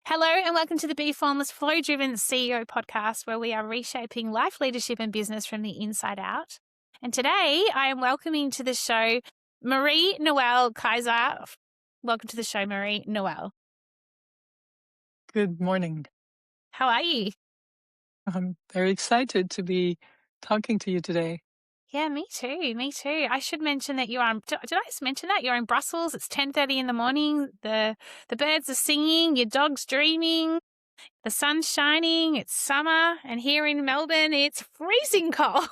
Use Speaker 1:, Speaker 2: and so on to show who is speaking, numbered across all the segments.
Speaker 1: Hello and welcome to the Be Formless Flow Driven CEO podcast, where we are reshaping life, leadership and business from the inside out. And today I am welcoming to the show Marie-Noelle Keijzer. Welcome to the show, Marie-Noelle.
Speaker 2: Good morning.
Speaker 1: How are you?
Speaker 2: I'm very excited to be talking to you today.
Speaker 1: Yeah, me too. Me too. I should mention that did I just mention that you're in Brussels? It's 10:30 in the morning. The birds are singing, your dog's dreaming. The sun's shining, it's summer, and here in Melbourne, it's freezing cold.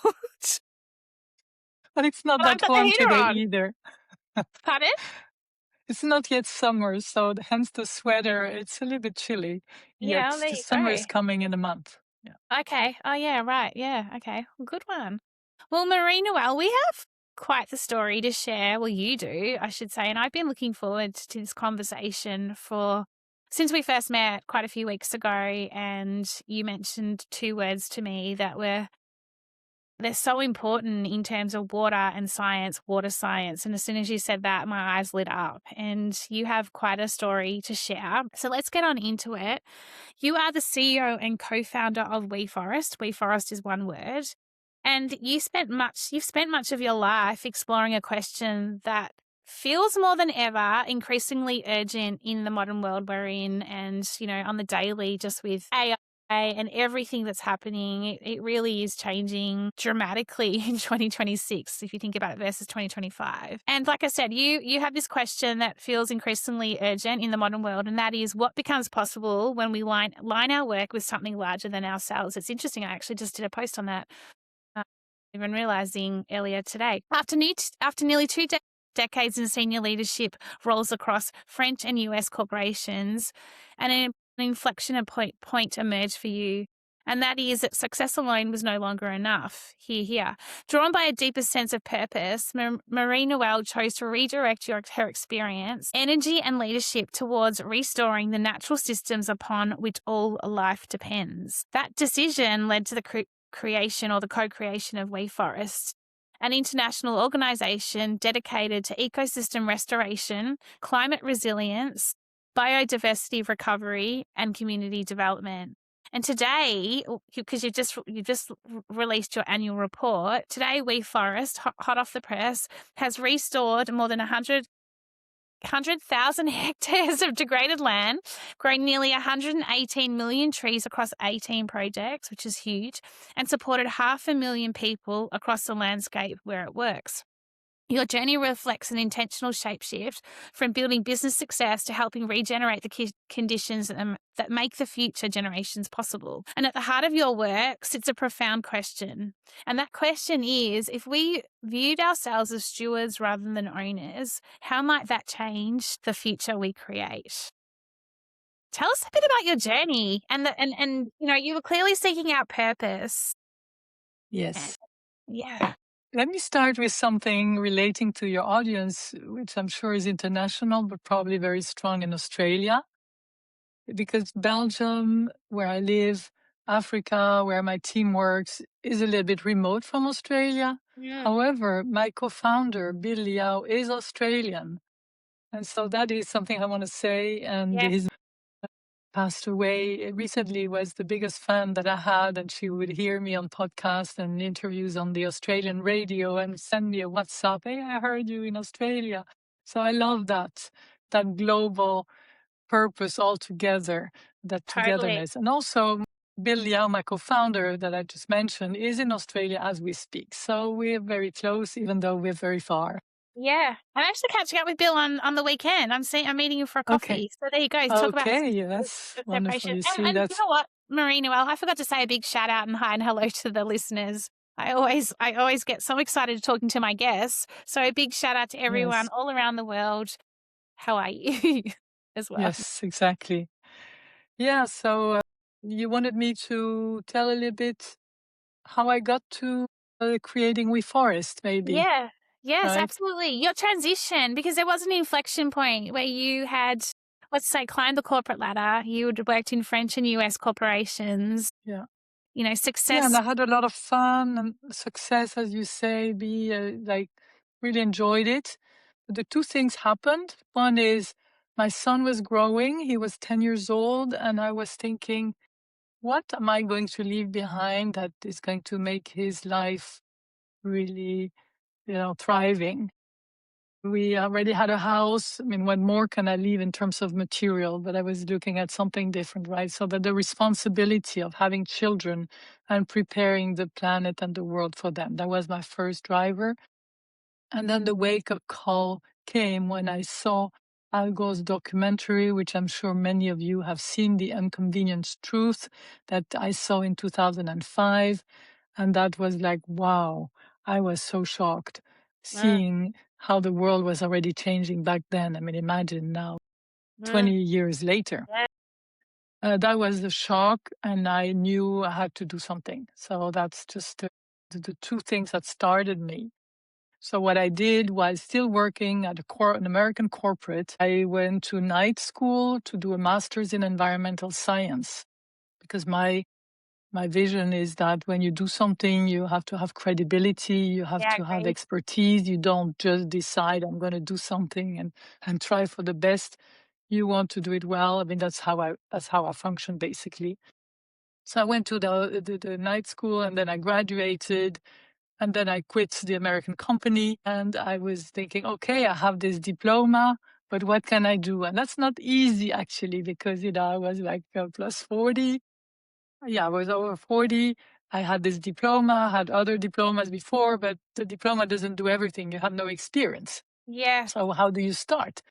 Speaker 2: But it's not
Speaker 1: But I've
Speaker 2: that
Speaker 1: got the
Speaker 2: warm
Speaker 1: heater
Speaker 2: today
Speaker 1: on.
Speaker 2: either.
Speaker 1: Pardon?
Speaker 2: It's not yet summer, so hence the sweater. It's a little bit chilly.
Speaker 1: Yeah,
Speaker 2: Yet
Speaker 1: well, there
Speaker 2: the
Speaker 1: you
Speaker 2: summer is
Speaker 1: go.
Speaker 2: coming in a month. Yeah.
Speaker 1: Okay. Oh, yeah, right. Yeah, okay. Well, good one. Well, Marie-Noelle, we have quite the story to share. Well, you do, I should say. And I've been looking forward to this conversation since we first met quite a few weeks ago. And you mentioned two words to me that they're so important in terms of water and science, water science. And as soon as you said that, my eyes lit up. And you have quite a story to share. So let's get on into it. You are the CEO and co-founder of WeForest. WeForest is one word. And you've spent much of your life exploring a question that feels more than ever increasingly urgent in the modern world we're in, and, on the daily, just with AI and everything that's happening. It really is changing dramatically in 2026, if you think about it, versus 2025. And like I said, you have this question that feels increasingly urgent in the modern world, and that is what becomes possible when we line our work with something larger than ourselves. It's interesting. I actually just did a post on that, even realizing earlier today. After nearly two decades in senior leadership roles across French and US corporations, and an inflection point emerged for you. And that is that success alone was no longer enough. Here. Drawn by a deeper sense of purpose, Marie-Noelle chose to redirect her experience, energy and leadership towards restoring the natural systems upon which all life depends. That decision led to the co-creation of WeForest, an international organisation dedicated to ecosystem restoration, climate resilience, biodiversity recovery, and community development. And today, because you've just released your annual report, today WeForest, hot off the press, has restored more than 100,000 hectares of degraded land, grown nearly 118 million trees across 18 projects, which is huge, and supported 500,000 people across the landscape where it works. Your journey reflects an intentional shapeshift from building business success to helping regenerate the conditions that make the future generations possible. And at the heart of your work sits a profound question. And that question is, if we viewed ourselves as stewards rather than owners, how might that change the future we create? Tell us a bit about your journey and you were clearly seeking out purpose.
Speaker 2: Yes.
Speaker 1: Yeah.
Speaker 2: Let me start with something relating to your audience, which I'm sure is international, but probably very strong in Australia. Because Belgium, where I live, Africa, where my team works, is a little bit remote from Australia.
Speaker 1: Yeah.
Speaker 2: However, my co-founder, Bill Liao, is Australian. And so that is something I want to say. And
Speaker 1: Yeah.
Speaker 2: his passed away recently was the biggest fan that I had, and she would hear me on podcasts and interviews on the Australian radio and send me a WhatsApp. Hey, I heard you in Australia. So I love that global purpose altogether, that
Speaker 1: Totally.
Speaker 2: togetherness. And also Bill Liao, my co-founder that I just mentioned, is in Australia as we speak. So we're very close, even though we're very far.
Speaker 1: Yeah, I'm actually catching up with Bill on the weekend. I'm meeting him for a coffee.
Speaker 2: Okay.
Speaker 1: So there you go. Talk about
Speaker 2: Okay, that's wonderful.
Speaker 1: separation.
Speaker 2: You see,
Speaker 1: And you
Speaker 2: that's
Speaker 1: know what, Marie-Noelle, I forgot to say a big shout out and hi and hello to the listeners. I always get so excited talking to my guests. So a big shout out to everyone
Speaker 2: yes.
Speaker 1: all around the world. How are you as well?
Speaker 2: Yes, exactly. Yeah, so you wanted me to tell a little bit how I got to creating WeForest, maybe,
Speaker 1: Yeah. Yes,
Speaker 2: right?
Speaker 1: absolutely. Your transition, because there was an inflection point where you had, let's say, climbed the corporate ladder. You had worked in French and US corporations.
Speaker 2: Yeah.
Speaker 1: You know,
Speaker 2: Yeah,
Speaker 1: success.
Speaker 2: and I had a lot of fun and success, as you say, really enjoyed it. The two things happened. One is my son was growing. He was 10 years old, and I was thinking, what am I going to leave behind that is going to make his life really, thriving? We already had a house. I mean, what more can I leave in terms of material? But I was looking at something different, right? So that the responsibility of having children and preparing the planet and the world for them, that was my first driver. And then the wake up call came when I saw Al Gore's documentary, which I'm sure many of you have seen, The Inconvenienced Truth, that I saw in 2005. And that was like, wow, I was so shocked
Speaker 1: Mm,
Speaker 2: seeing how the world was already changing back then. I mean, imagine now,
Speaker 1: mm,
Speaker 2: 20 years later.
Speaker 1: yeah,
Speaker 2: That was a shock, and I knew I had to do something. So that's just the two things that started me. So what I did was still working at an American corporate. I went to night school to do a master's in environmental science because my vision is that when you do something, you have to have credibility, you have
Speaker 1: yeah,
Speaker 2: to have
Speaker 1: agreed.
Speaker 2: expertise. You don't just decide I'm going to do something and try for the best. You want to do it well. I mean, that's how I function basically. So I went to the night school, and then I graduated, and then I quit the American company, and I was thinking, okay, I have this diploma, but what can I do? And that's not easy actually, because I was like plus 40. Yeah, I was over 40. I had this diploma, I had other diplomas before, but the diploma doesn't do everything. You have no experience.
Speaker 1: Yeah,
Speaker 2: So how do you start?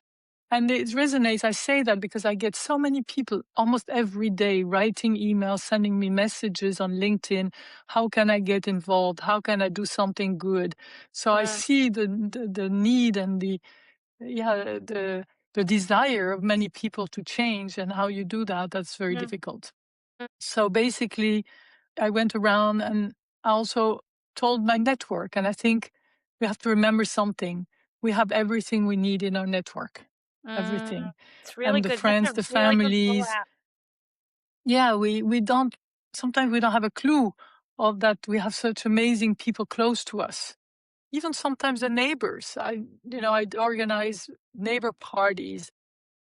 Speaker 2: And it resonates. I say that because I get so many people almost every day writing emails, sending me messages on LinkedIn. How can I get involved? How can I do something good? So I
Speaker 1: mm,
Speaker 2: see the need and yeah, the desire of many people to change, and how you do that, that's very
Speaker 1: mm,
Speaker 2: difficult.
Speaker 1: mm,
Speaker 2: So basically, I went around and I also told my network. And I think we have to remember something. We have everything we need in our network,
Speaker 1: mm.
Speaker 2: everything.
Speaker 1: It's really
Speaker 2: And the
Speaker 1: good. That's
Speaker 2: friends,
Speaker 1: a
Speaker 2: the
Speaker 1: really good call
Speaker 2: families.
Speaker 1: out.
Speaker 2: Yeah, we don't, sometimes we don't have a clue of that we have such amazing people close to us. Even sometimes the neighbors. I'd organize neighbor parties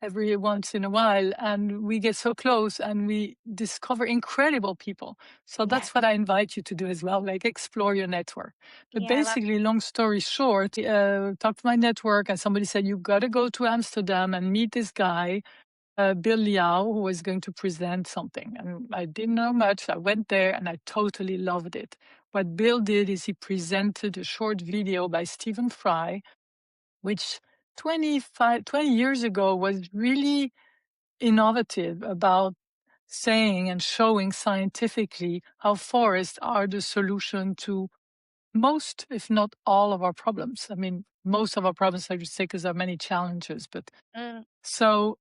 Speaker 2: every once in a while, and we get so close and we discover incredible people. So
Speaker 1: Yeah,
Speaker 2: that's what I invite you to do as well, like explore your network. But
Speaker 1: yeah, I love.
Speaker 2: basically, long story short, talked to my network, and somebody said, you got to go to Amsterdam and meet this guy, Bill Liao, who was going to present something. And I didn't know much. I went there and I totally loved it. What Bill did is he presented a short video by Stephen Fry, which 20 years ago was really innovative about saying and showing scientifically how forests are the solution to most, if not all, of our problems. I mean, most of our problems, I would say, because there are many challenges. But
Speaker 1: Mm,
Speaker 2: so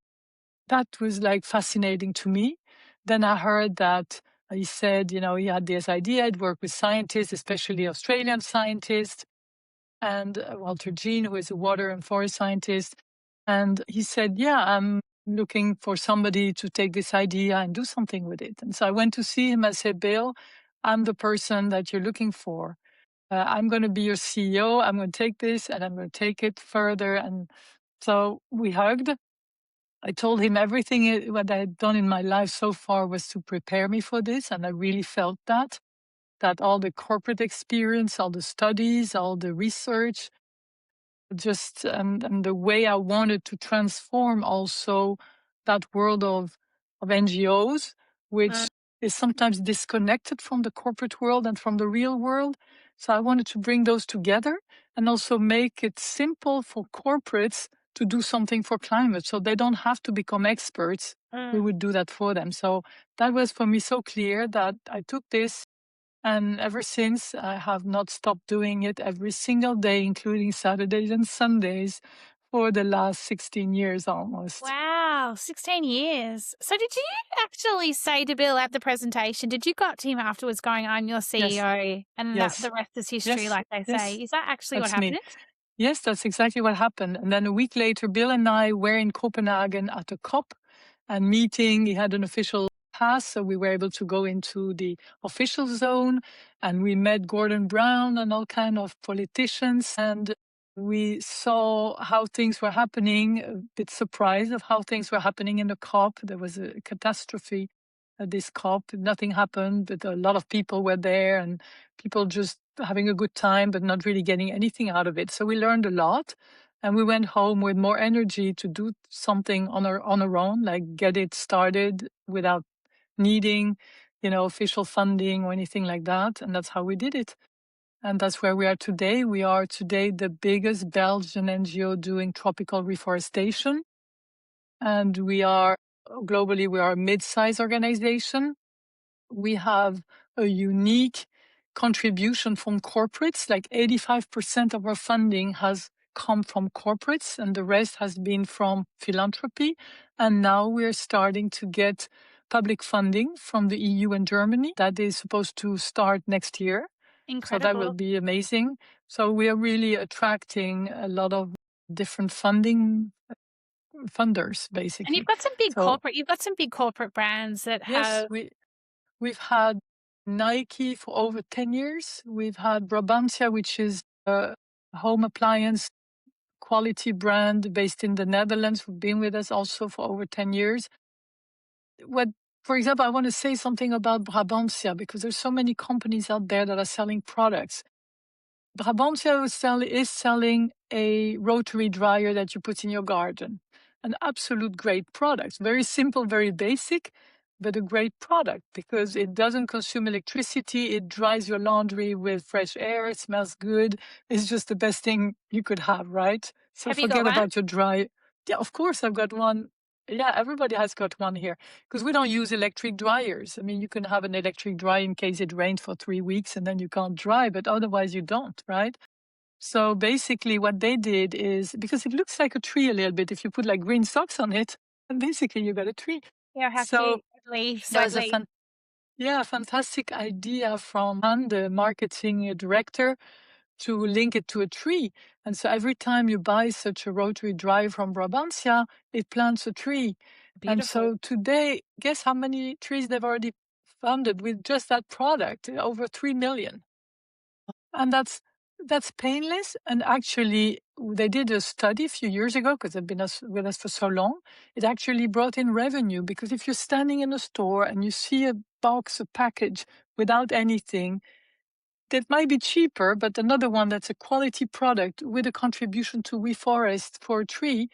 Speaker 2: that was like fascinating to me. Then I heard that he said, he had this idea. I'd work with scientists, especially Australian scientists, and Walter Jean, who is a water and forest scientist. And he said, yeah, I'm looking for somebody to take this idea and do something with it. And so I went to see him. I said, Bill, I'm the person that you're looking for. I'm going to be your CEO. I'm going to take this and I'm going to take it further. And so we hugged. I told him everything what I had done in my life so far was to prepare me for this. And I really felt that all the corporate experience, all the studies, all the research, just and the way I wanted to transform also that world of NGOs,
Speaker 1: mm,
Speaker 2: which is sometimes disconnected from the corporate world and from the real world. So I wanted to bring those together and also make it simple for corporates to do something for climate, so they don't have to become experts. We
Speaker 1: mm.
Speaker 2: would do that for them. So that was for me so clear that I took this, and ever since, I have not stopped doing it every single day, including Saturdays and Sundays, for the last 16 years almost.
Speaker 1: Wow, 16 years. So did you actually say to Bill at the presentation, did you got to him afterwards going, I'm your
Speaker 2: Yes,
Speaker 1: CEO and that
Speaker 2: yes,
Speaker 1: the rest is history,
Speaker 2: yes,
Speaker 1: like they say?
Speaker 2: yes,
Speaker 1: Is that actually what
Speaker 2: that's me.
Speaker 1: happened?
Speaker 2: Yes, that's exactly what happened. And then a week later, Bill and I were in Copenhagen at a COP and meeting. He had an official pass, so we were able to go into the official zone, and we met Gordon Brown and all kind of politicians. And We saw how things were happening, a bit surprised of how things were happening in the COP. There was a catastrophe at this COP. Nothing happened, but a lot of people were there and people just having a good time, but not really getting anything out of it. So we learned a lot and we went home with more energy to do something on our own, like get it started without needing, official funding or anything like that. And that's how we did it. And that's where we are today. We are today the biggest Belgian NGO doing tropical reforestation. And we are globally, we are a mid-sized organization. We have a unique contribution from corporates, like 85% of our funding has come from corporates and the rest has been from philanthropy. And now we're starting to get public funding from the EU and Germany. That is supposed to start next year. So that will
Speaker 1: Incredible.
Speaker 2: be amazing. So we are really attracting a lot of different funders,
Speaker 1: And
Speaker 2: basically. So
Speaker 1: you've got some big corporate brands that
Speaker 2: yes,
Speaker 1: have
Speaker 2: we've had Nike for over 10 years. We've had Brabantia, which is a home appliance quality brand based in the Netherlands, who've been with us also for over 10 years. What, for example, I want to say something about Brabantia because there's so many companies out there that are selling products. Brabantia is selling a rotary dryer that you put in your garden. An absolute great product. Very simple, very basic, but a great product because it doesn't consume electricity. It dries your laundry with fresh air. It smells good. It's just the best thing you could have, right? So
Speaker 1: have you got
Speaker 2: forget
Speaker 1: one?
Speaker 2: about your dry. Yeah, of course, I've got one. Yeah, everybody has got one here because we don't use electric dryers. I mean, you can have an electric dryer in case it rains for 3 weeks and then you can't dry, but otherwise you don't, right? So basically what they did is, because it looks like a tree a little bit, if you put like green socks on it, and basically you got a tree.
Speaker 1: Yeah, how
Speaker 2: So
Speaker 1: cute. Leaves,
Speaker 2: that
Speaker 1: like
Speaker 2: was a
Speaker 1: leaves.
Speaker 2: fantastic idea from Han, the marketing director, to link it to a tree. And so every time you buy such a rotary drive from Brabantia, it plants a tree. And
Speaker 1: Beautiful.
Speaker 2: so today, guess how many trees they've already funded with just that product? Over 3 million. And that's painless. And actually, they did a study a few years ago because they've been with us for so long. It actually brought in revenue because if you're standing in a store and you see a box, a package without anything, that might be cheaper, but another one that's a quality product with a contribution to WeForest for a tree,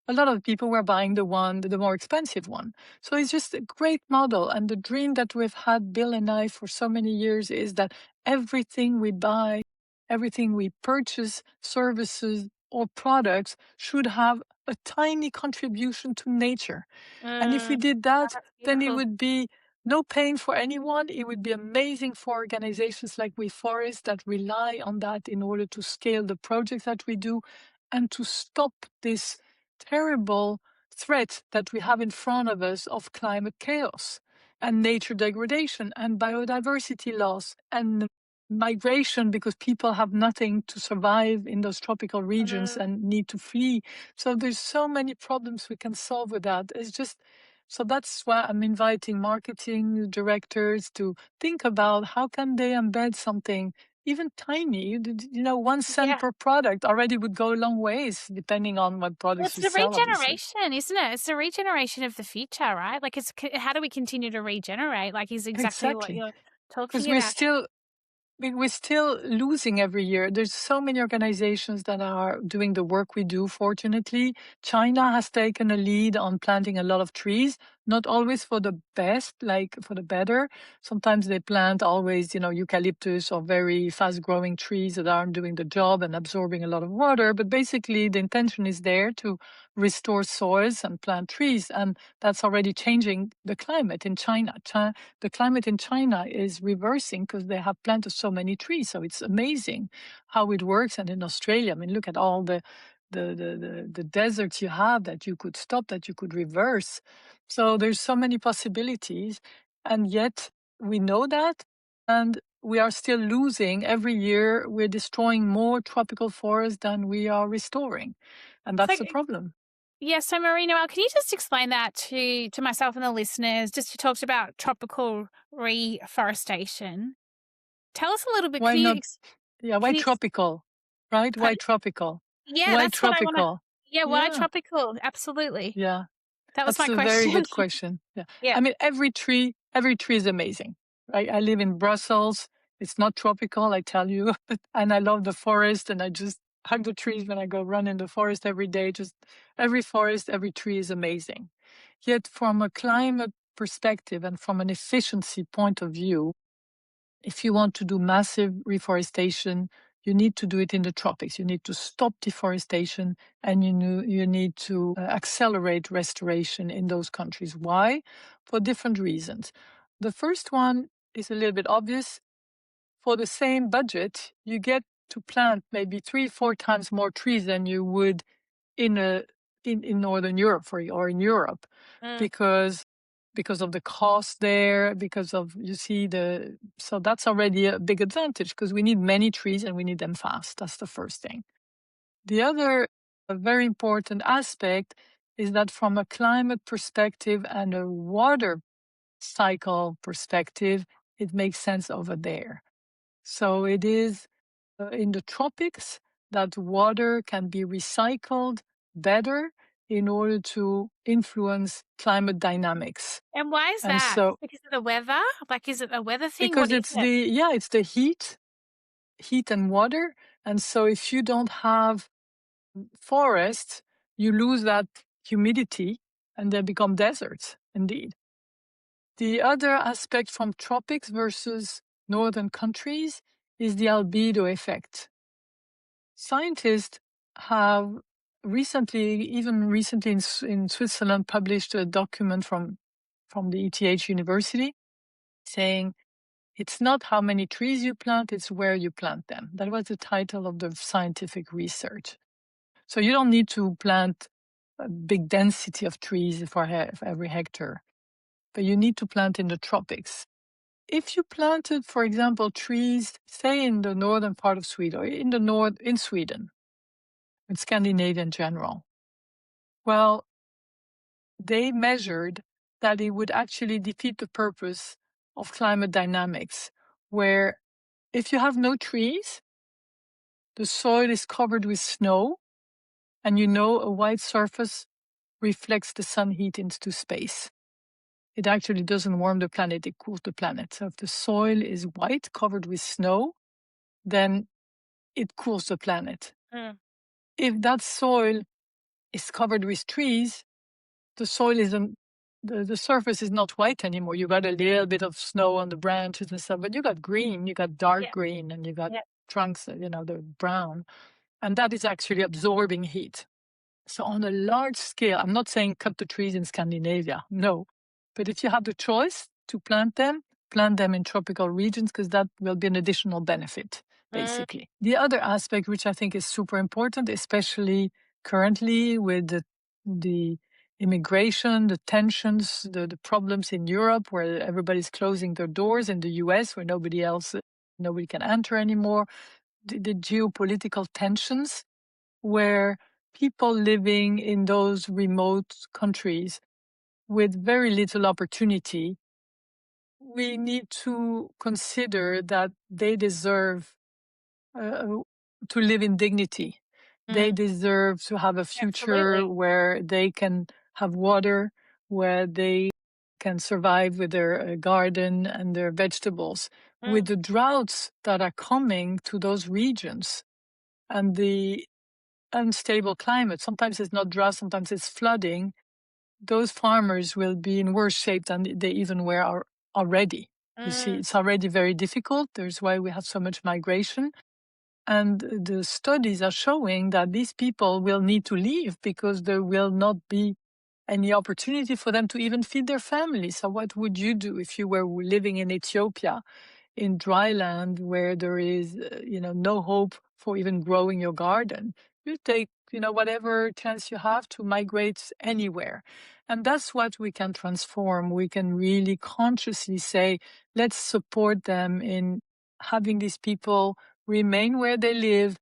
Speaker 2: a lot of people were buying the more expensive one. So it's just a great model. And the dream that we've had, Bill and I, for so many years is that everything we buy, everything we purchase, services or products should have a tiny contribution to nature. And if we did
Speaker 1: Oh,
Speaker 2: that,
Speaker 1: that's
Speaker 2: then it
Speaker 1: beautiful.
Speaker 2: would be no pain for anyone. It would be amazing for organizations like WeForest that rely on that in order to scale the projects that we do and to stop this terrible threat that we have in front of us of climate chaos and nature degradation and biodiversity loss and migration because people have nothing to survive in those tropical regions
Speaker 1: Mm.
Speaker 2: and need to flee. So there's so many problems we can solve with that. It's just so that's why I'm inviting marketing directors to think about how can they embed something even tiny, 1 cent
Speaker 1: Yeah.
Speaker 2: per product already would go a long ways, depending on what
Speaker 1: Well,
Speaker 2: products
Speaker 1: it's
Speaker 2: we
Speaker 1: the
Speaker 2: sell, obviously.
Speaker 1: regeneration, isn't it? It's the regeneration of the future, right? Like, how do we continue to regenerate? Like, is exactly what
Speaker 2: Exactly.
Speaker 1: you're
Speaker 2: Because
Speaker 1: talking
Speaker 2: we're
Speaker 1: about.
Speaker 2: still we're still losing every year. There's so many organizations that are doing the work we do, fortunately. China has taken a lead on planting a lot of trees, not always for the best, like for the better. Sometimes they plant always, eucalyptus or very fast growing trees that aren't doing the job and absorbing a lot of water. But basically, the intention is there to restore soils and plant trees. And that's already changing the climate in China. The climate in China is reversing because they have planted so many trees. So it's amazing how it works. And in Australia, I mean, look at all the deserts you have that you could stop, that you could reverse. So there's so many possibilities. And yet we know that. And we are still losing every year. We're destroying more tropical forests than we are restoring. And
Speaker 1: So,
Speaker 2: that's the problem.
Speaker 1: yeah, so Marie-Noelle, can you just explain that to myself and the listeners? Just you talked about tropical reforestation. Tell us a little bit.
Speaker 2: Why not? Yeah, why
Speaker 1: Can you
Speaker 2: tropical? Right? Why
Speaker 1: pardon?
Speaker 2: tropical?
Speaker 1: Yeah,
Speaker 2: Why
Speaker 1: that's what I wanna
Speaker 2: tropical?
Speaker 1: yeah, why
Speaker 2: Yeah,
Speaker 1: tropical? Absolutely.
Speaker 2: yeah.
Speaker 1: That was
Speaker 2: That's
Speaker 1: my
Speaker 2: a very
Speaker 1: question.
Speaker 2: good question. Yeah.
Speaker 1: Yeah.
Speaker 2: I mean, every tree is amazing. I live in Brussels. It's not tropical, I tell you. And I love the forest and I just hug the trees when I go run in the forest every day. Just every forest, every tree is amazing. Yet from a climate perspective and from an efficiency point of view, if you want to do massive reforestation, you need to do it in the tropics. You need to stop deforestation and you need to accelerate restoration in those countries. Why? For different reasons. The first one is a little bit obvious. For the same budget, you get to plant maybe 3, 4 times more trees than you would in a in Northern Europe or in Europe,
Speaker 1: Mm.
Speaker 2: because of the cost there, because of you see the so that's already a big advantage because we need many trees and we need them fast. That's the first thing. The other very important aspect is that from a climate perspective and a water cycle perspective, it makes sense over there. So it is in the tropics that water can be recycled better in order to influence climate dynamics.
Speaker 1: And why is
Speaker 2: And
Speaker 1: that?
Speaker 2: so,
Speaker 1: Because of the weather? Like, is it a weather thing?
Speaker 2: because
Speaker 1: What is
Speaker 2: it's
Speaker 1: it?
Speaker 2: it's the heat and water. And so if you don't have forests, you lose that humidity and they become deserts indeed. The other aspect from tropics versus northern countries is the albedo effect. Scientists have even recently in Switzerland, published a document from the ETH University saying it's not how many trees you plant, it's where you plant them. That was the title of the scientific research. So you don't need to plant a big density of trees for every hectare, but you need to plant in the tropics. If you planted, for example, trees, say in the northern part of Sweden or in Sweden, in Scandinavia in general. Well, they measured that it would actually defeat the purpose of climate dynamics, where if you have no trees, the soil is covered with snow, and a white surface reflects the sun heat into space. It actually doesn't warm the planet, it cools the planet. So if the soil is white, covered with snow, then it cools the planet.
Speaker 1: Mm.
Speaker 2: If that soil is covered with trees, the soil isn't the surface is not white anymore. You got a little bit of snow on the branches and stuff, but you got green, you got dark
Speaker 1: Yeah.
Speaker 2: green, and you got
Speaker 1: Yeah.
Speaker 2: trunks, the brown, and that is actually absorbing heat. So on a large scale, I'm not saying cut the trees in Scandinavia, no, but if you have the choice to plant them in tropical regions because that will be an additional benefit,
Speaker 1: Mm.
Speaker 2: basically. The other aspect, which I think is super important, especially currently with the immigration, the tensions, the problems in Europe where everybody's closing their doors, in the US where nobody can enter anymore, the geopolitical tensions where people living in those remote countries with very little opportunity, we need to consider that they deserve uh, to live in dignity. They
Speaker 1: Mm.
Speaker 2: deserve to have a future
Speaker 1: Absolutely.
Speaker 2: where they can have water, where they can survive with their garden and their vegetables. With
Speaker 1: Mm.
Speaker 2: the droughts that are coming to those regions and the unstable climate, sometimes it's not drought, sometimes it's flooding, those farmers will be in worse shape than they even were already. You see,
Speaker 1: Mm.
Speaker 2: it's already very difficult. There's why we have so much migration. And the studies are showing that these people will need to leave because there will not be any opportunity for them to even feed their families. So what would you do if you were living in Ethiopia in dry land where there is, no hope for even growing your garden? You take, whatever chance you have to migrate anywhere. And that's what we can transform. We can really consciously say, let's support them in having these people remain where they live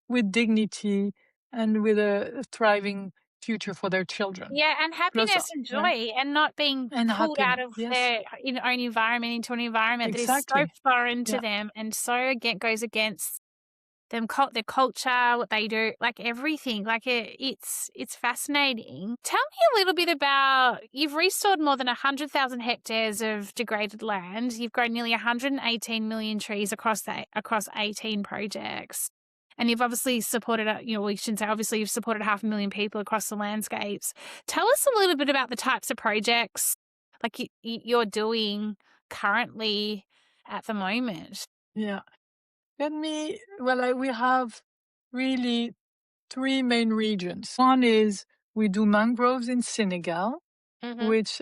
Speaker 2: with dignity and with a thriving future for their children.
Speaker 1: Yeah, and
Speaker 2: Plus,
Speaker 1: happiness and
Speaker 2: yeah,
Speaker 1: joy and not being
Speaker 2: and
Speaker 1: pulled out
Speaker 2: happiness.
Speaker 1: of
Speaker 2: Yes,
Speaker 1: their own environment into an environment that is so
Speaker 2: exactly.
Speaker 1: foreign to
Speaker 2: Yeah,
Speaker 1: them and so goes against their culture, what they do, like everything. Like it's fascinating. Tell me a little bit about, you've restored more than 100,000 hectares of degraded land. You've grown nearly 118 million trees across 18 projects. And you've obviously supported, we shouldn't say obviously, you've supported 500,000 people across the landscapes. Tell us a little bit about the types of projects like you're doing currently at the moment.
Speaker 2: Yeah. We have really three main regions. One is we do mangroves in Senegal,
Speaker 1: Mm-hmm.
Speaker 2: which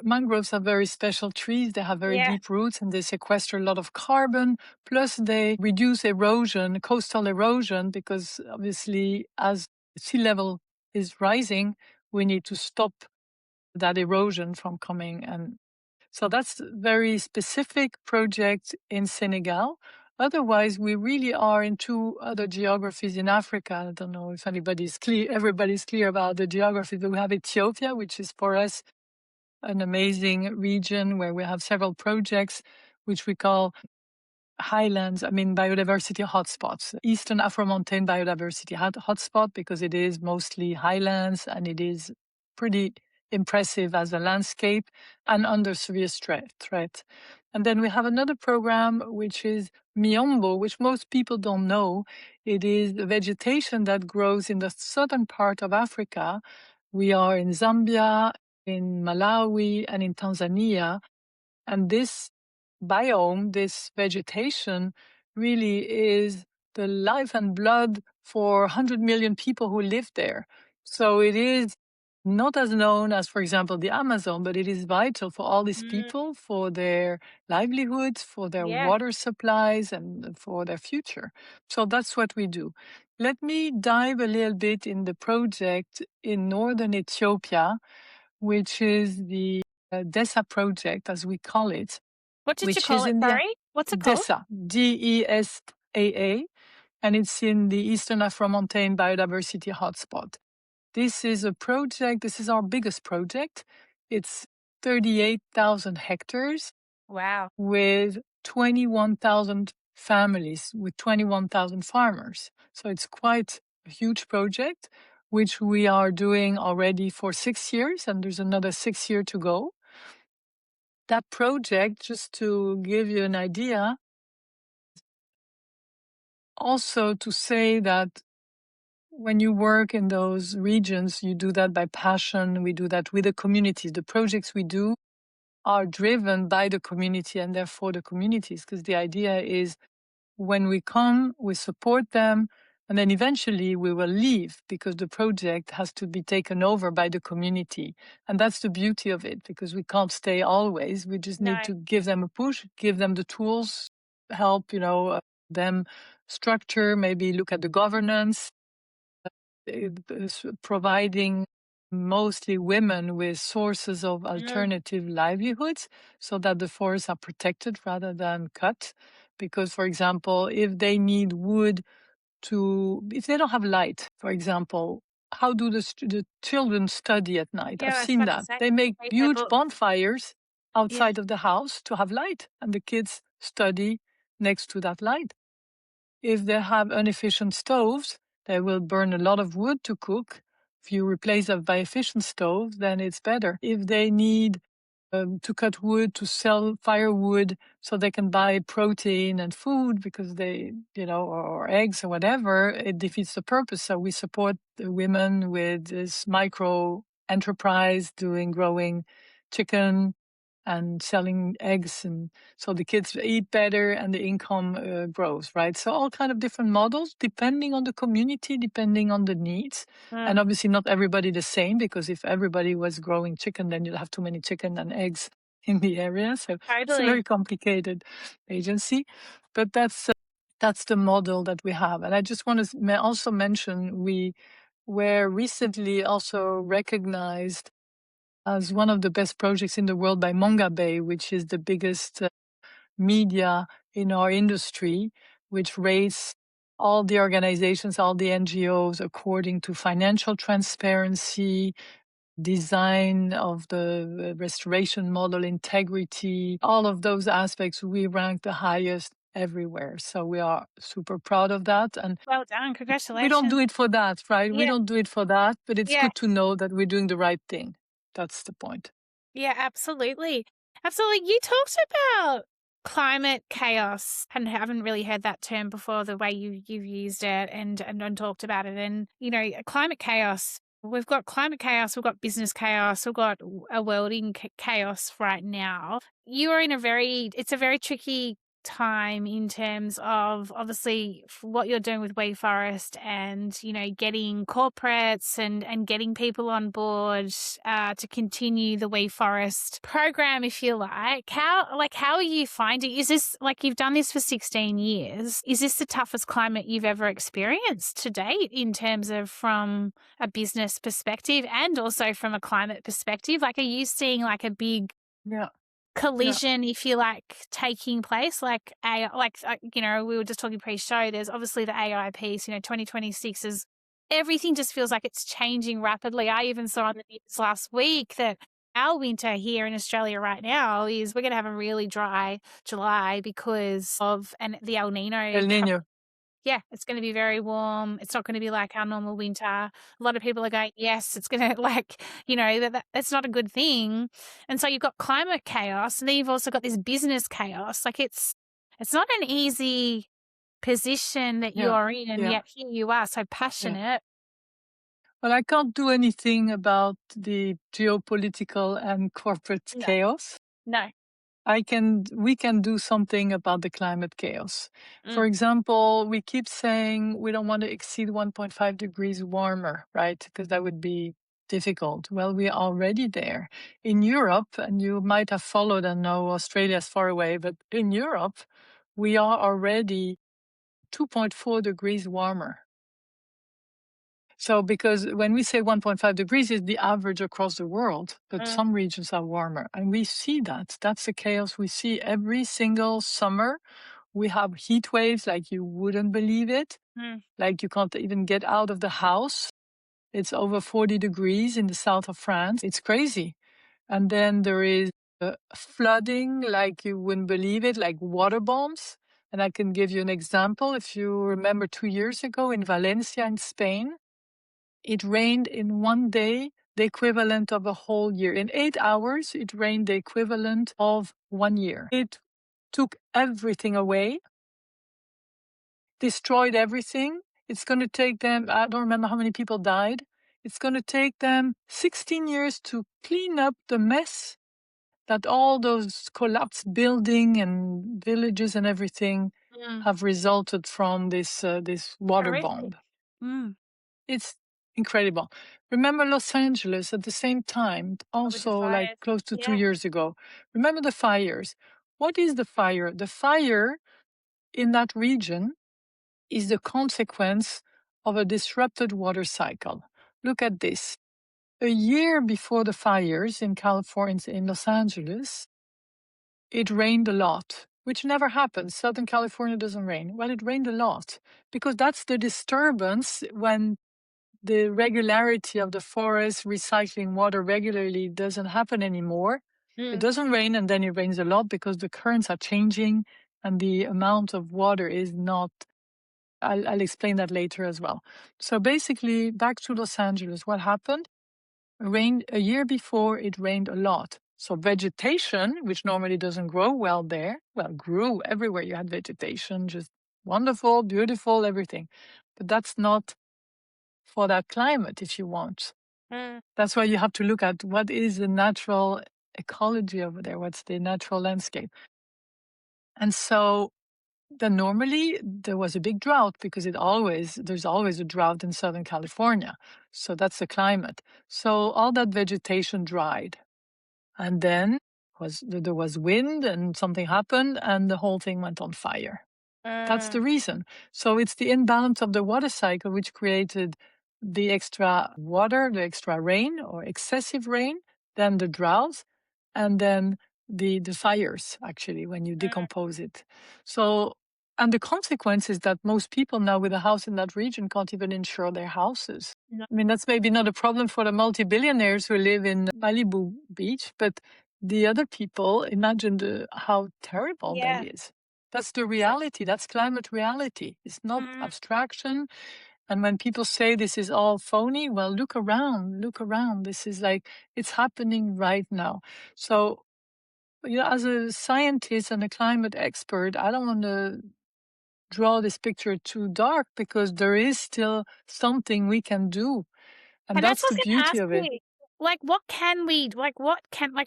Speaker 2: mangroves are very special trees. They have very
Speaker 1: Yeah.
Speaker 2: deep roots and they sequester a lot of carbon. Plus, they reduce erosion, coastal erosion, because obviously, as sea level is rising, we need to stop that erosion from coming. And so that's a very specific project in Senegal. Otherwise, we really are in two other geographies in Africa. I don't know if everybody's clear about the geography, but we have Ethiopia, which is for us an amazing region where we have several projects, which we call biodiversity hotspots. Eastern Afro-Montane biodiversity hotspot, because it is mostly highlands and it is pretty impressive as a landscape and under severe threat. And then we have another program, which is Miombo, which most people don't know. It is the vegetation that grows in the southern part of Africa. We are in Zambia, in Malawi, and in Tanzania. And this biome, this vegetation, really is the life and blood for 100 million people who live there. So it is not as known as, for example, the Amazon, but it is vital for all these
Speaker 1: Mm,
Speaker 2: people, for their livelihoods, for their
Speaker 1: yeah.
Speaker 2: water supplies, and for their future. So that's what we do. Let me dive a little bit in the project in northern Ethiopia, which is the DESA project, as we call it,
Speaker 1: What did you
Speaker 2: which
Speaker 1: call
Speaker 2: is
Speaker 1: it?
Speaker 2: in the
Speaker 1: Sorry? What's it called?
Speaker 2: DESA, DESAA, and it's in the Eastern Afro-Montane Biodiversity Hotspot. This is our biggest project. It's 38,000 hectares
Speaker 1: Wow.
Speaker 2: with 21,000 families, with 21,000 farmers. So it's quite a huge project, which we are doing already for 6 years, and there's another 6 years to go. That project, just to give you an idea, also to say that when you work in those regions, you do that by passion. We do that with the communities. The projects we do are driven by the community and therefore the communities, because the idea is when we come, we support them, and then eventually we will leave because the project has to be taken over by the community. And that's the beauty of it, because we can't stay always. We just
Speaker 1: No.
Speaker 2: need to give them a push, give them the tools, help, them structure, maybe look at the governance, providing mostly women with sources of
Speaker 1: Mm,
Speaker 2: alternative livelihoods so that the forests are protected rather than cut. Because, for example, if they need wood if they don't have light, for example, how do the children study at night?
Speaker 1: yeah,
Speaker 2: I've
Speaker 1: I was
Speaker 2: seen
Speaker 1: about to
Speaker 2: that.
Speaker 1: say,
Speaker 2: They make
Speaker 1: read their
Speaker 2: huge
Speaker 1: book.
Speaker 2: bonfires
Speaker 1: Yeah.
Speaker 2: outside of the house to have light, and the kids study next to that light. If they have inefficient stoves, they will burn a lot of wood to cook. If you replace that by efficient stoves, then it's better. If they need to cut wood to sell firewood so they can buy protein and food because or eggs or whatever, it defeats the purpose. So we support the women with this micro enterprise growing chicken and selling eggs, and so the kids eat better and the income grows, right? So all kind of different models depending on the community, depending on the needs. And
Speaker 1: Mm,
Speaker 2: obviously not everybody the same, because if everybody was growing chicken, then you'd have too many chicken and eggs in the area. So it's a
Speaker 1: totally.
Speaker 2: very complicated agency, but that's the model that we have. And I just want to also mention we were recently also recognized as one of the best projects in the world by Bay, which is the biggest media in our industry, which rates all the organizations, all the NGOs according to financial transparency, design of the restoration model, integrity, all of those aspects. We rank the highest everywhere. So we are super proud of that. And
Speaker 1: Well done.
Speaker 2: we don't
Speaker 1: Congratulations.
Speaker 2: do it for that, right? We
Speaker 1: Yeah.
Speaker 2: don't do it for that, but it's
Speaker 1: Yeah.
Speaker 2: good to know that we're doing the right thing. That's the point.
Speaker 1: Yeah, absolutely. Absolutely. You talked about climate chaos and haven't really heard that term before, the way you've used it and talked about it. And, climate chaos, we've got climate chaos, we've got business chaos, we've got a world in chaos right now. You are in it's a very tricky time in terms of obviously what you're doing with WeForest and getting corporates and getting people on board to continue the WeForest program, if you like. How are you finding, is this, like, you've done this for 16 years, is this the toughest climate you've ever experienced to date in terms of from a business perspective and also from a climate perspective? Like, are you seeing like a big
Speaker 2: Yeah.
Speaker 1: collision, if you like, taking place? Like, we were just talking pre-show, there's obviously the AI piece. 2026 is, everything just feels like it's changing rapidly. I even saw on the news last week that our winter here in Australia right now is we're going to have a really dry July because of the El Nino.
Speaker 2: El Nino.
Speaker 1: Yeah, it's going to be very warm. It's not going to be like our normal winter. A lot of people are going, yes, it's going to that's not a good thing. And so you've got climate chaos, and then you've also got this business chaos. Like, it's not an easy position that
Speaker 2: Yeah.
Speaker 1: you're in, and
Speaker 2: Yeah.
Speaker 1: yet here you are so
Speaker 2: Yeah.
Speaker 1: passionate.
Speaker 2: Well, I can't do anything about the geopolitical and corporate
Speaker 1: No,
Speaker 2: chaos.
Speaker 1: no.
Speaker 2: We can do something about the climate chaos. For
Speaker 1: Mm,
Speaker 2: example, we keep saying we don't want to exceed 1.5 degrees warmer, right? Because that would be difficult. Well, we are already there. In Europe, and you might have followed, and know Australia is far away, but in Europe, we are already 2.4 degrees warmer. So, because when we say 1.5 degrees is the average across the world, but
Speaker 1: mm,
Speaker 2: some regions are warmer. And we see that. That's the chaos we see every single summer. We have heat waves like you wouldn't believe it.
Speaker 1: mm.
Speaker 2: Like you can't even get out of the house. It's over 40 degrees in the south of France. It's crazy. And then there is flooding like you wouldn't believe it, like water bombs. And I can give you an example. If you remember 2 years ago in Valencia in Spain, it rained in one day the equivalent of a whole year. In 8 hours, it rained the equivalent of 1 year. It took everything away, destroyed everything. It's going to take them, I don't remember how many people died. It's going to take them 16 years to clean up the mess that all those collapsed building and villages and everything
Speaker 1: Mm.
Speaker 2: have resulted from this water
Speaker 1: Horrific.
Speaker 2: bomb.
Speaker 1: Mm.
Speaker 2: It's incredible. Remember Los Angeles at the same time,
Speaker 1: With the
Speaker 2: also like
Speaker 1: fires.
Speaker 2: close to 2
Speaker 1: Yeah.
Speaker 2: years ago. Remember the fires. What is the fire? The fire in that region is the consequence of a disrupted water cycle. Look at this. A year before the fires in California, in Los Angeles, it rained a lot, which never happens. Southern California doesn't rain. Well, it rained a lot because that's the disturbance when the regularity of the forest recycling water regularly doesn't happen anymore. It
Speaker 1: Mm.
Speaker 2: doesn't rain, and then it rains a lot because the currents are changing and the amount of water is not. I'll explain that later as well. So basically, back to Los Angeles, what happened? Rained a year before, it rained a lot. So vegetation, which normally doesn't grow well there, well, grew everywhere. You had vegetation, just wonderful, beautiful, everything. But that's not for that climate, if you want.
Speaker 1: Mm.
Speaker 2: That's why you have to look at what is the natural ecology over there, what's the natural landscape. And so then normally there was a big drought because there's always a drought in Southern California. So that's the climate. So all that vegetation dried. And then there was wind and something happened and the whole thing went on fire. That's the
Speaker 1: Mm.
Speaker 2: reason. So it's the imbalance of the water cycle which created the extra water, the extra rain or excessive rain, then the droughts, and then the fires, actually, when you
Speaker 1: Mm.
Speaker 2: decompose it. So, and the consequence is that most people now with a house in that region can't even insure their houses.
Speaker 1: No.
Speaker 2: I mean, that's maybe not a problem for the multi-billionaires who live in Malibu Beach, but the other people, imagine how terrible that
Speaker 1: Yeah.
Speaker 2: is. That's the reality. That's climate reality. It's not
Speaker 1: Mm.
Speaker 2: abstraction. And when people say this is all phony, well, look around, look around. This is like, it's happening right now. So, as a scientist and a climate expert, I don't want to draw this picture too dark, because there is still something we can do. And
Speaker 1: And that's
Speaker 2: that's
Speaker 1: what I
Speaker 2: the
Speaker 1: was gonna
Speaker 2: beauty
Speaker 1: ask
Speaker 2: of it.
Speaker 1: you. Like, what can we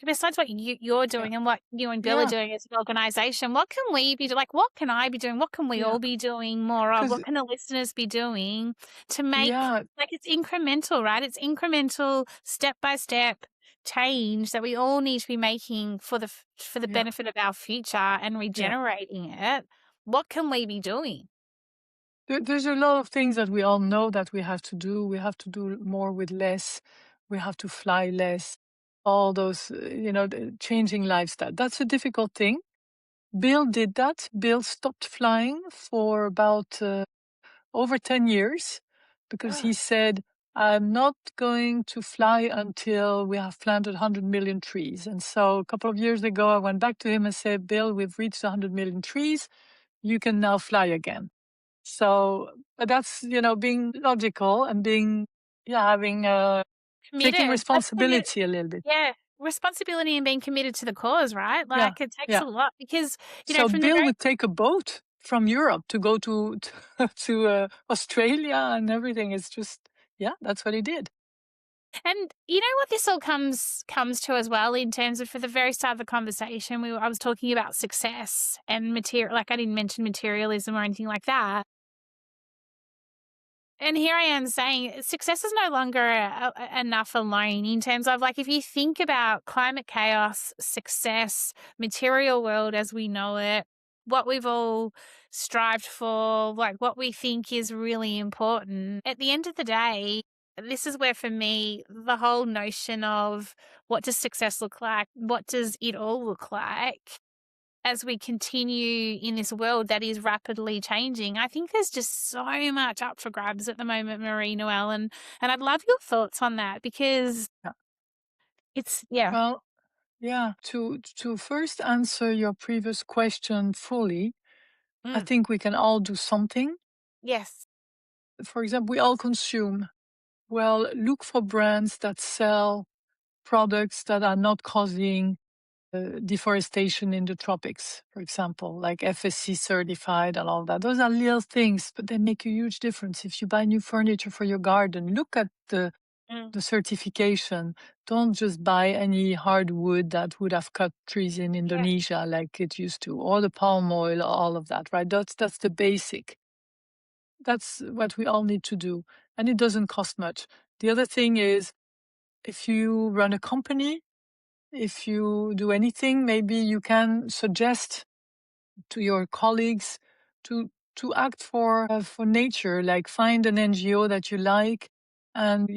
Speaker 1: besides what you're
Speaker 2: Yeah.
Speaker 1: doing and what you and Bill are
Speaker 2: Yeah.
Speaker 1: doing as an organization, what can we be like, what can I be doing? What can we
Speaker 2: Yeah.
Speaker 1: all be doing more of?
Speaker 2: Because,
Speaker 1: What can the listeners be doing to make
Speaker 2: yeah.
Speaker 1: like, it's incremental, right? It's incremental, step by step change that we all need to be making for the
Speaker 2: Yeah.
Speaker 1: benefit of our future and
Speaker 2: Yeah.
Speaker 1: regenerating it. What can we be doing?
Speaker 2: There's a lot of things that we all know that we have to do. We have to do more with less. We have to fly less. All those, the changing lifestyle. That's a difficult thing. Bill did that. Bill stopped flying for about over 10 years, because he said, I'm not going to fly until we have planted 100 million trees. And so a couple of years ago, I went back to him and said, Bill, we've reached 100 million trees. You can now fly again. So that's, being logical and being, having, taking
Speaker 1: Committed. That's
Speaker 2: responsibility a little bit.
Speaker 1: Yeah, responsibility and being committed to the cause, right?
Speaker 2: Yeah.
Speaker 1: Like, it takes
Speaker 2: Yeah.
Speaker 1: a lot because,
Speaker 2: So
Speaker 1: from the
Speaker 2: Bill
Speaker 1: very
Speaker 2: would take a boat from Europe to go to Australia and everything. It's just, yeah, that's what he did.
Speaker 1: and you know what this all comes to as well in terms of for the very start of the conversation, I was talking about success and material, like I didn't mention materialism or anything like that. And here I am saying success is no longer enough alone in terms of like if you think about climate chaos, success, material world as we know it, what we've all strived for, like what we think is really important. At the end of the day, this is where for me the whole notion of what does success look like, what does it all look like, as we continue in this world that is rapidly changing. I think there's just so much up for grabs at the moment, Marie-Noelle, and I'd love your thoughts on that because
Speaker 2: Yeah.
Speaker 1: it's yeah.
Speaker 2: Well, yeah, to first answer your previous question fully, I
Speaker 1: Mm,
Speaker 2: think we can all do something.
Speaker 1: yes.
Speaker 2: For example, we all consume. Well, look for brands that sell products that are not causing deforestation in the tropics, for example, like FSC certified and all that. Those are little things, but they make a huge difference. If you buy new furniture for your garden, look at
Speaker 1: Mm,
Speaker 2: the certification. Don't just buy any hardwood that would have cut trees in
Speaker 1: yeah.
Speaker 2: Indonesia like it used to, or the palm oil, all of that, right? That's the basic. That's what we all need to do. And it doesn't cost much. The other thing is, if you run a company, if you do anything, maybe you can suggest to your colleagues to act for nature, like find an NGO that you like and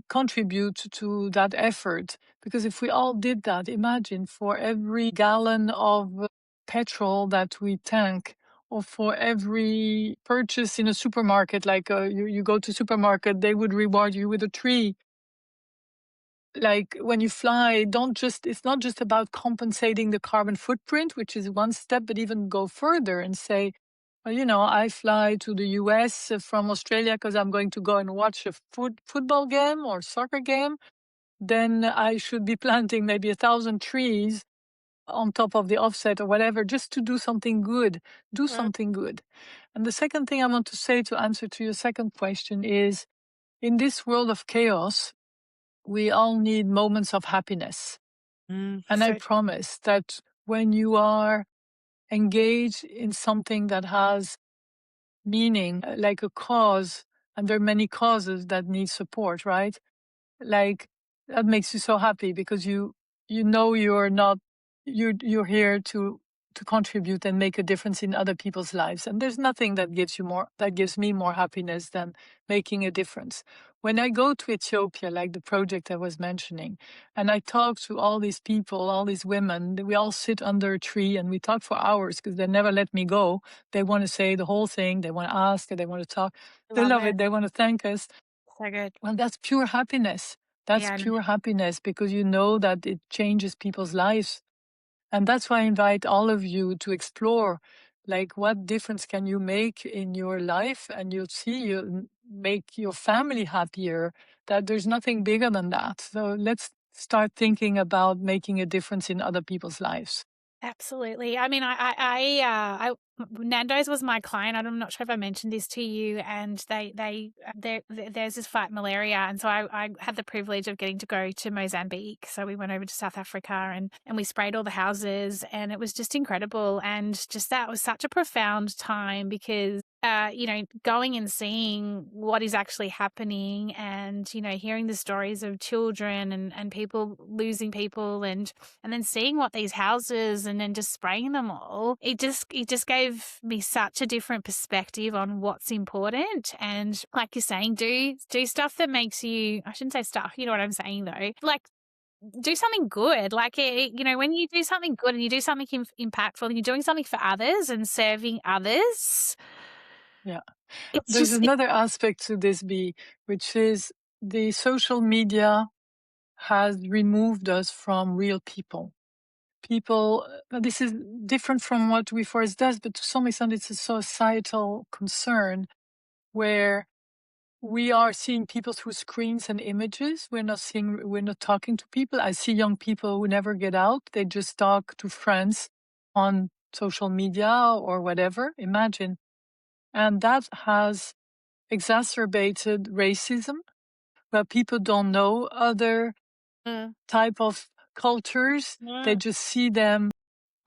Speaker 2: contribute to that effort. Because if we all did that, imagine for every gallon of petrol that we tank, or for every purchase in a supermarket, like you go to supermarket, they would reward you with a tree. Like when you fly, don't just it's not just about compensating the carbon footprint, which is one step, but even go further and say, well, I fly to the US from Australia because I'm going to go and watch a football game or soccer game. Then I should be planting maybe 1,000 trees on top of the offset or whatever, just to do something good. Do
Speaker 1: Mm,
Speaker 2: something good. And the second thing I want to say to answer to your second question is, in this world of chaos, we all need moments of happiness. And I
Speaker 1: so
Speaker 2: promise that when you are engaged in something that has meaning, like a cause, and there are many causes that need support, right? Like that makes you so happy because you know you're not you're here to contribute and make a difference in other people's lives. And there's nothing that gives me more happiness than making a difference. When I go to Ethiopia, like the project I was mentioning, and I talk to all these people, all these women, we all sit under a tree and we talk for hours because they never let me go. They want to say the whole thing, they want to ask, they want to talk, they
Speaker 1: love
Speaker 2: love
Speaker 1: it.
Speaker 2: it, they want to thank us.
Speaker 1: So good.
Speaker 2: Well, that's pure happiness. That's
Speaker 1: Yeah, I know.
Speaker 2: pure happiness because you know that it changes people's lives. And that's why I invite all of you to explore. like what difference can you make in your life, and you'll see you make your family happier, that there's nothing bigger than that. So let's start thinking about making a difference in other people's lives.
Speaker 1: Absolutely. I mean, Nando's was my client. I'm not sure if I mentioned this to you, and there's this fight malaria, and so I had the privilege of getting to go to Mozambique. So we went over to South Africa, and we sprayed all the houses, and it was just incredible, and just that was such a profound time because going and seeing what is actually happening, and hearing the stories of children and people losing people, and then seeing what these houses, and then just spraying them all, it just gave me such a different perspective on what's important. And like you're saying, do stuff that makes you, I shouldn't say stuff, you know what I'm saying though, like do something good. Like when you do something good and you do something impactful and you're doing something for others and serving others,
Speaker 2: Yeah.
Speaker 1: it's
Speaker 2: There's
Speaker 1: just
Speaker 2: another aspect to this, B, which is the social media has removed us from real people. This is different from what WeForest does, but to some extent it's a societal concern where we are seeing people through screens and images. We're not talking to people. I see young people who never get out. They just talk to friends on social media or whatever. Imagine. And that has exacerbated racism, where people don't know other
Speaker 1: Mm,
Speaker 2: type of cultures. They
Speaker 1: mm,
Speaker 2: just see them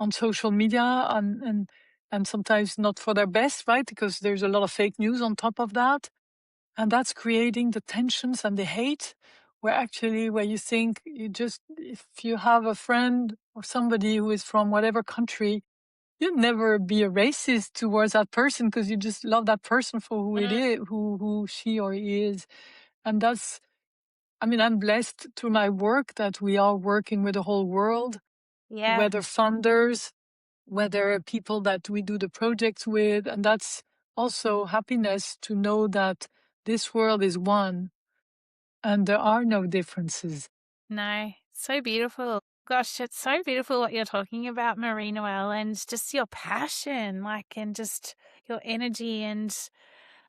Speaker 2: on social media, and sometimes not for their best, right? Because there's a lot of fake news on top of that. And that's creating the tensions and the hate, where you think, if you have a friend or somebody who is from whatever country, you'd never be a racist towards that person because you just love that person for who it
Speaker 1: mm.
Speaker 2: is, who she or he is. And I mean, I'm blessed through my work that we are working with the whole world,
Speaker 1: Yeah,
Speaker 2: whether funders, whether people that we do the projects with. And that's also happiness to know that this world is one and there are no differences.
Speaker 1: no, so beautiful. Gosh, it's so beautiful what you're talking about, Marie-Noelle, and just your passion, like, and just your energy. And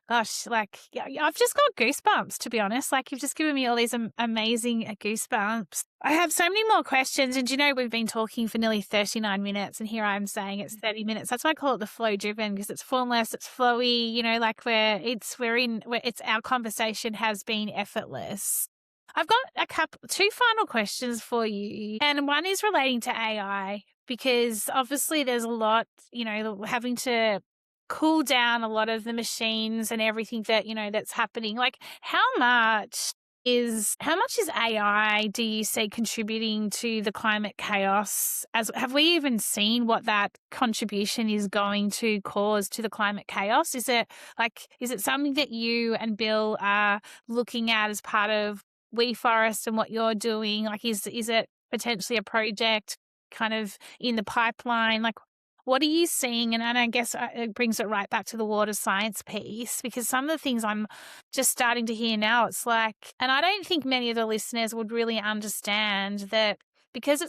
Speaker 1: gosh, like, yeah, I've just got goosebumps, to be honest. Like, you've just given me all these amazing goosebumps. I have so many more questions. And we've been talking for nearly 39 minutes, and here I'm saying it's 30 minutes. That's why I call it the flow driven, because it's formless, it's flowy, like it's our conversation has been effortless. I've got two final questions for you. And one is relating to AI, because obviously there's a lot, having to cool down a lot of the machines and everything that, that's happening. Like how much is AI, do you see, contributing to the climate chaos? Have we even seen what that contribution is going to cause to the climate chaos? Is it something that you and Bill are looking at as part of WeForest and what you're doing? Like, is it potentially a project kind of in the pipeline? Like, what are you seeing? And I guess it brings it right back to the water science piece, because some of the things I'm just starting to hear now, it's like, and I don't think many of the listeners would really understand that, because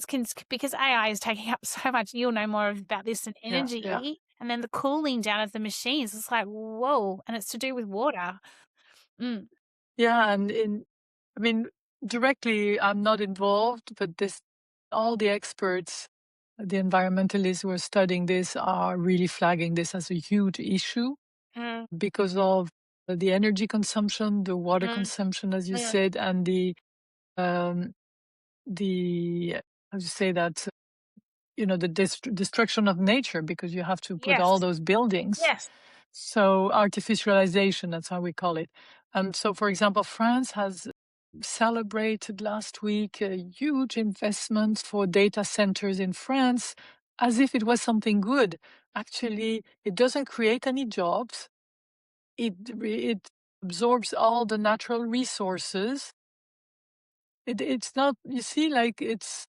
Speaker 1: because AI is taking up so much. You'll know more about this than
Speaker 2: Yeah, yeah.
Speaker 1: energy, and then the cooling down of the machines. It's like, whoa, and it's to do with water. Mm,
Speaker 2: Yeah, I mean, directly, I'm not involved, but all the experts, the environmentalists who are studying this are really flagging this as a huge issue
Speaker 1: mm,
Speaker 2: because of the energy consumption, the water
Speaker 1: mm,
Speaker 2: consumption, as you
Speaker 1: mm.
Speaker 2: said, and um, the, how do you say that, the destruction of nature, because you have to put all
Speaker 1: Yes,
Speaker 2: those buildings.
Speaker 1: yes.
Speaker 2: So artificialization, that's how we call it. So, for example, France has celebrated last week a huge investment for data centers in France, as if it was something good. Actually, it doesn't create any jobs. It absorbs all the natural resources. It's not, you see, like it's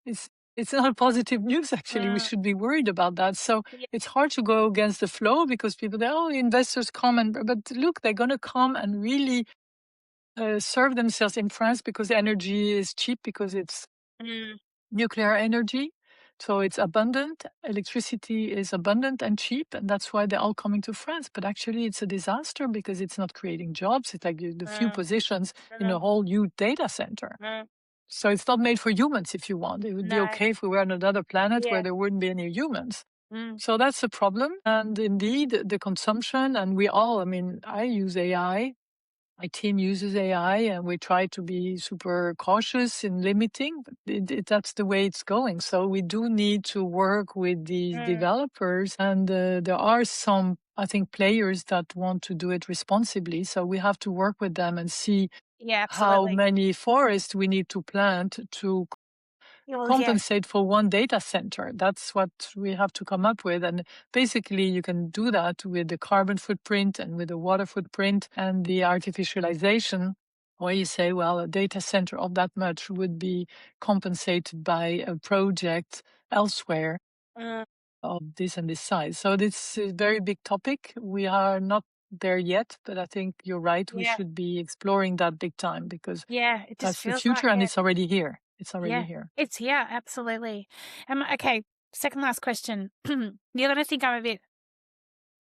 Speaker 2: it's not positive news, actually. We
Speaker 1: Mm,
Speaker 2: should be worried about that. So
Speaker 1: yeah,
Speaker 2: it's hard to go against the flow because people say, "Oh, investors come," but look, they're going to come and really serve themselves in France because energy is cheap, because it's
Speaker 1: mm,
Speaker 2: nuclear energy. So it's abundant. Electricity is abundant and cheap, and that's why they're all coming to France. But actually, it's a disaster because it's not creating jobs. It's like the few
Speaker 1: Mm,
Speaker 2: positions in a
Speaker 1: mm,
Speaker 2: whole new data center.
Speaker 1: mm.
Speaker 2: So it's not made for humans, if you want. It would be
Speaker 1: No.
Speaker 2: okay if we were on another planet where
Speaker 1: Yeah.
Speaker 2: there wouldn't be any humans.
Speaker 1: Mm.
Speaker 2: So that's a problem. And indeed, the consumption, and we all, I mean, I use AI, my team uses AI, and we try to be super cautious in limiting, but that's the way it's going. So we do need to work with these
Speaker 1: Mm.
Speaker 2: developers, and there are some, I think, players that want to do it responsibly. So we have to work with them and see
Speaker 1: Yeah,
Speaker 2: how
Speaker 1: absolutely.
Speaker 2: many forests we need to plant to
Speaker 1: Yeah, well, yeah.
Speaker 2: compensate for one data center. That's what we have to come up with. And basically, you can do that with the carbon footprint and with the water footprint and the artificialization, where you say, well, a data center of that much would be compensated by a project elsewhere
Speaker 1: Mm.
Speaker 2: of this and this size. So this is a very big topic. We are not there yet, but I think you're right. We
Speaker 1: Yeah.
Speaker 2: should be exploring that big time because
Speaker 1: Yeah, it just
Speaker 2: that's the
Speaker 1: feels like,
Speaker 2: future and
Speaker 1: yeah.
Speaker 2: it's already here. It's already
Speaker 1: Yeah.
Speaker 2: here.
Speaker 1: It's yeah, absolutely. Okay, second last question. You're gonna think I'm a bit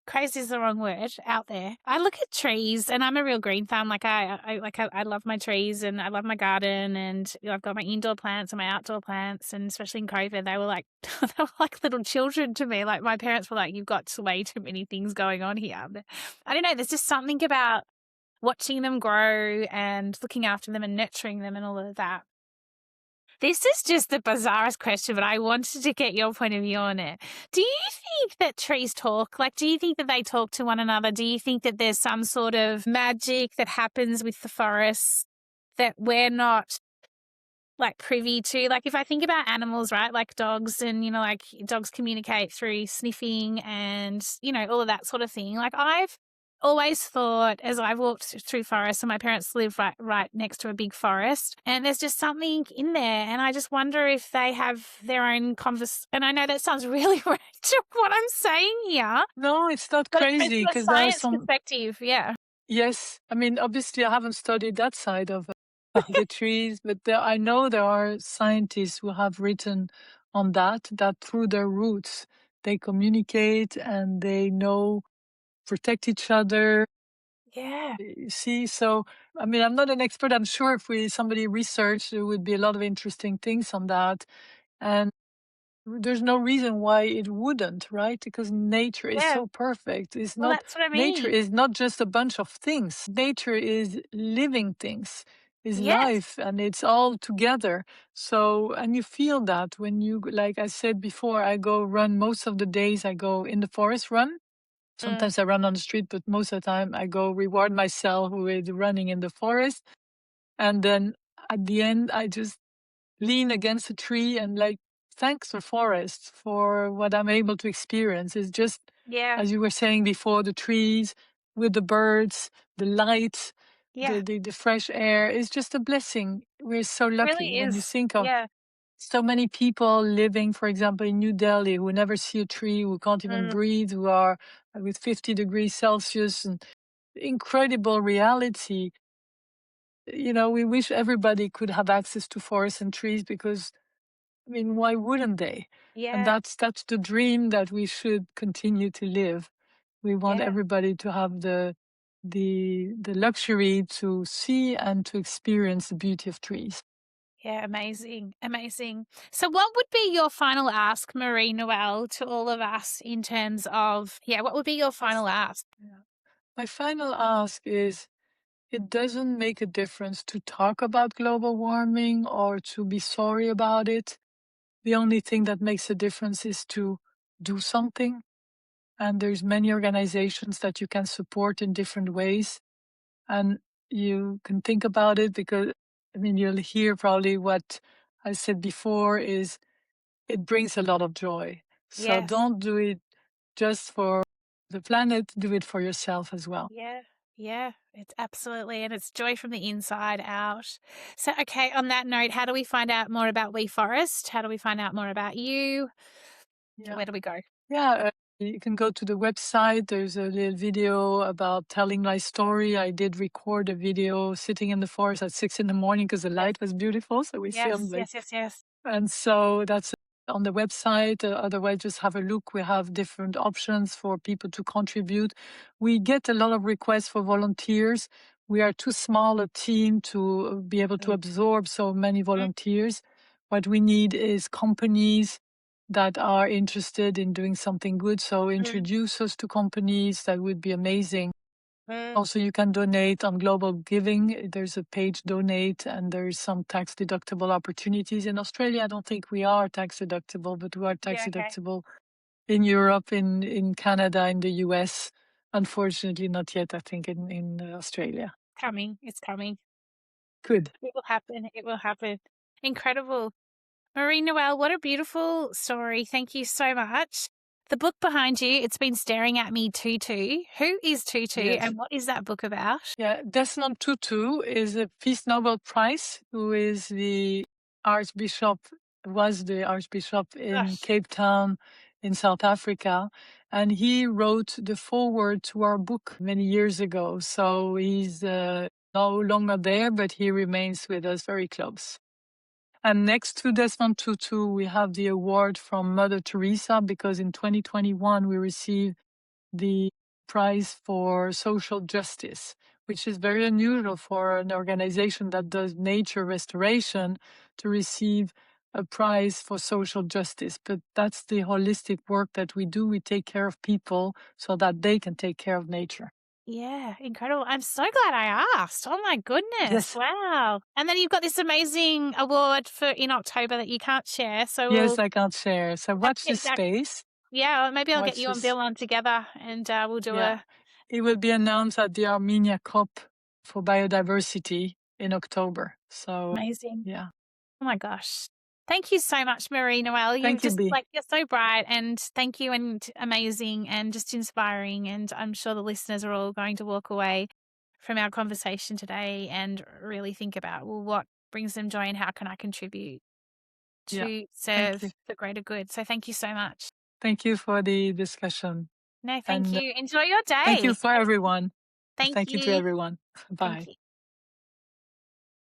Speaker 1: crazy is the wrong word, out there. I look at trees and I'm a real green thumb. Like I love my trees and I love my garden and I've got my indoor plants and my outdoor plants, and especially in COVID, they were like they were like little children to me. Like my parents were like, "You've got way too many things going on here." But I don't know. There's just something about watching them grow and looking after them and nurturing them and all of that. This is just the bizarrest question, but I wanted to get your point of view on it. Do you think that trees talk? Like, do you think that they talk to one another? Do you think that there's some sort of magic that happens with the forests that we're not like privy to? Like, if I think about animals, right, like dogs, and like dogs communicate through sniffing and all of that sort of thing. Like, I've always thought, as I've walked through forests, and my parents live right next to a big forest, and there's just something in there, and I just wonder if they have their own convers. And I know that sounds really random what I'm saying here,
Speaker 2: No, it's not
Speaker 1: but it's
Speaker 2: crazy
Speaker 1: from a
Speaker 2: because there are
Speaker 1: science
Speaker 2: some,
Speaker 1: perspective. Yeah.
Speaker 2: yes, I mean, obviously, I haven't studied that side of the trees, but I know there are scientists who have written on that through their roots, they communicate and they know, protect each other.
Speaker 1: Yeah.
Speaker 2: You see, so I mean, I'm not an expert. I'm sure if somebody researched, there would be a lot of interesting things on that. And there's no reason why it wouldn't, right? Because nature is
Speaker 1: Yeah.
Speaker 2: so perfect.
Speaker 1: Well, that's what I
Speaker 2: Nature
Speaker 1: mean.
Speaker 2: is not just a bunch of things. Nature is living things, is
Speaker 1: Yes.
Speaker 2: life, and it's all together. So, and you feel that when you, like I said before, I go run most of the days, I go in the forest run.
Speaker 1: Mm.
Speaker 2: Sometimes I run on the street, but most of the time I go reward myself with running in the forest. And then at the end, I just lean against a tree and like thanks the forest for what I'm able to experience. It's just,
Speaker 1: Yeah.
Speaker 2: as you were saying before, the trees with the birds, the light,
Speaker 1: Yeah.
Speaker 2: the fresh air is just a blessing. We're so
Speaker 1: It
Speaker 2: lucky
Speaker 1: really
Speaker 2: when you
Speaker 1: is.
Speaker 2: think of
Speaker 1: Yeah.
Speaker 2: so many people living, for example, in New Delhi who never see a tree, who can't even
Speaker 1: Mm.
Speaker 2: breathe, who are with 50 degrees Celsius and incredible reality. We wish everybody could have access to forests and trees because, I mean, why wouldn't they? And
Speaker 1: Yeah.
Speaker 2: that's the dream that we should continue to live. We want
Speaker 1: Yeah.
Speaker 2: everybody to have the luxury to see and to experience the beauty of trees.
Speaker 1: Yeah, amazing. Amazing. So what would be your final ask, Marie-Noelle, to all of us in terms of, what would be your final ask?
Speaker 2: Yeah. My final ask is it doesn't make a difference to talk about global warming or to be sorry about it. The only thing that makes a difference is to do something. And there's many organizations that you can support in different ways. And you can think about it because, I mean, you'll hear probably what I said before is it brings a lot of joy. So
Speaker 1: Yes.
Speaker 2: don't do it just for the planet, do it for yourself as well.
Speaker 1: Yeah. Yeah, it's absolutely, and it's joy from the inside out. So, okay, on that note, how do we find out more about WeForest? How do we find out more about you?
Speaker 2: Yeah.
Speaker 1: Where do we go?
Speaker 2: Yeah, you can go to the website. There's a little video about telling my story. I did record a video sitting in the forest at 6 in the morning because the
Speaker 1: Yes.
Speaker 2: light was beautiful. So we
Speaker 1: Yes,
Speaker 2: filmed it.
Speaker 1: yes, yes, yes.
Speaker 2: And so that's on the website. Otherwise, just have a look. We have different options for people to contribute. We get a lot of requests for volunteers. We are too small a team to be able to
Speaker 1: Mm,
Speaker 2: absorb so many
Speaker 1: mm,
Speaker 2: volunteers. What we need is companies that are interested in doing something good. So
Speaker 1: mm,
Speaker 2: introduce us to companies. That would be amazing.
Speaker 1: mm.
Speaker 2: Also, you can donate on Global Giving. There's a page donate, and there's some tax deductible opportunities. In Australia, I don't think we are tax deductible, but we are tax
Speaker 1: Yeah, okay.
Speaker 2: deductible in Europe, in Canada, in the US. Unfortunately, not yet, I think, in Australia.
Speaker 1: Coming. It's coming.
Speaker 2: Good.
Speaker 1: It will happen. It will happen. Incredible. Marie-Noelle, what a beautiful story. Thank you so much. The book behind you, it's been staring at me, Tutu. Who is Tutu
Speaker 2: Yes.
Speaker 1: and what is that book about?
Speaker 2: Yeah, Desmond Tutu is a Peace Nobel Prize, who is the Archbishop, was the Archbishop in
Speaker 1: Gosh.
Speaker 2: Cape Town in South Africa. And he wrote the foreword to our book many years ago. So he's no longer there, but he remains with us very close. And next to Desmond Tutu, we have the award from Mother Teresa, because in 2021 we received the prize for social justice, which is very unusual for an organization that does nature restoration to receive a prize for social justice. But that's the holistic work that we do. We take care of people so that they can take care of nature.
Speaker 1: Yeah, incredible. I'm so glad I asked. Oh my goodness.
Speaker 2: Yes,
Speaker 1: Wow. And then you've got this amazing award for in October that you can't share. So
Speaker 2: yes,
Speaker 1: we'll
Speaker 2: I can't share. So
Speaker 1: have to
Speaker 2: watch
Speaker 1: get
Speaker 2: this
Speaker 1: you back.
Speaker 2: space.
Speaker 1: Yeah, maybe I'll get
Speaker 2: Watch
Speaker 1: you and
Speaker 2: this.
Speaker 1: Bill on together and we'll do
Speaker 2: Yeah.
Speaker 1: a
Speaker 2: It will be announced at the Armenia COP for biodiversity in October. So,
Speaker 1: amazing.
Speaker 2: yeah.
Speaker 1: Oh my gosh. Thank you so much, Marie-Noelle. You
Speaker 2: Thank you,
Speaker 1: just
Speaker 2: B.
Speaker 1: you're so bright and thank you and amazing and just inspiring. And I'm sure the listeners are all going to walk away from our conversation today and really think about, well, what brings them joy and how can I contribute
Speaker 2: Yeah.
Speaker 1: to
Speaker 2: Thank you.
Speaker 1: serve the greater good? So thank you so much.
Speaker 2: Thank you for the discussion.
Speaker 1: No, thank
Speaker 2: And
Speaker 1: you. Enjoy your
Speaker 2: thank you
Speaker 1: day.
Speaker 2: for everyone.
Speaker 1: Thank
Speaker 2: Thank you to
Speaker 1: you.
Speaker 2: everyone.
Speaker 1: Thank
Speaker 2: Bye.
Speaker 1: you.